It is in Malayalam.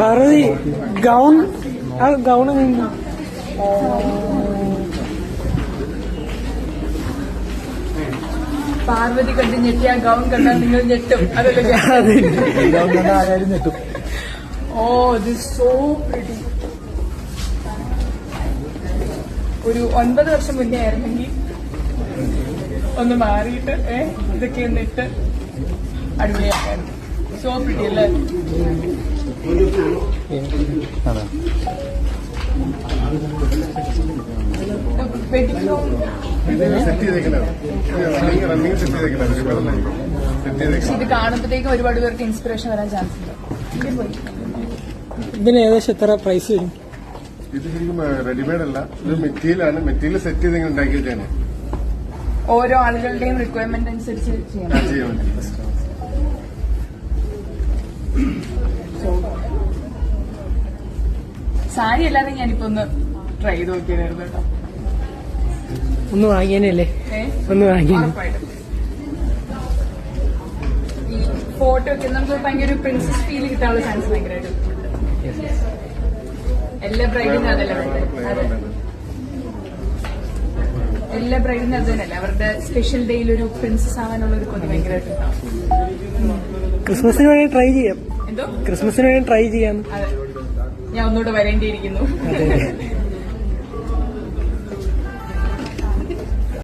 പാർവതി ഗൗൺ ആ ഗൗണ് പാർവതി കണ്ട് ഞെട്ടി ആ ഗൗൺ കണ്ടാൽ നിങ്ങൾ ഞെട്ടും. അതല്ലേ ഞെട്ടും. Oh this so pretty. ഒരു 9 വർഷം മുന്നേ ആയിരുന്നെങ്കിൽ ഒന്ന് മാറിയിട്ട് ഇതൊക്കെ ഒന്നിട്ട് അടിപൊളിയാക്കായിരുന്നു. സോ പ്രിറ്റി അല്ലേ? വെഡിങ് ഗൗൺ ഇത് കാണുമ്പോഴത്തേക്കും ഒരുപാട് പേർക്ക് ഇൻസ്പിറേഷൻ വരാൻ ചാൻസ് ഉണ്ട്. ഇതിന് ഏകദേശം എത്ര പ്രൈസ് വരും? ഇത് ശരിക്കും റെഡിമെയ്ഡ് അല്ല, ഇത് മെറ്റീരിയലാണ്. മെറ്റീരിയൽ സെറ്റ് ചെയ്ത് ഇങ്ങനെ ഉണ്ടാക്കി വെച്ചാണ്. ഓരോ ആളുകളുടെയും റിക്വയർമെന്റ് അനുസരിച്ച് ചെയ്യാൻ സാരി അല്ലാതെ ഞാനിപ്പോ ഒന്ന് ട്രൈ ചെയ്ത് നോക്കിയായിരുന്നു കേട്ടോ. ഒന്ന് വാങ്ങിയനല്ലേ? ഒന്ന് വാങ്ങിയ ഈ ഫോട്ടോ ഒക്കെ നമുക്ക് ഭയങ്കര പ്രിൻസസ് ഫീൽ കിട്ടാനുള്ള ചാൻസ് ഭയങ്കരമായിട്ട്. എല്ലാ ബ്രൈഡിനും അതല്ല എല്ലാ ബ്രൈഡിനും അത് തന്നെയല്ലേ അവരുടെ സ്പെഷ്യൽ ഡേയിൽ ഒരു പ്രിൻസസ് ആവാനുള്ള ഒരു കൊതി ഭയങ്കരമായിട്ട് ഉണ്ടാവും. ക്രിസ്മസിന് വേണ്ടി ട്രൈ ചെയ്യാം. എന്തോ ക്രിസ്മസിന് വേണ്ടി ട്രൈ ചെയ്യാം. അതെ, ഞാൻ ഒന്നുകൂടെ വരേണ്ടിയിരിക്കുന്നു.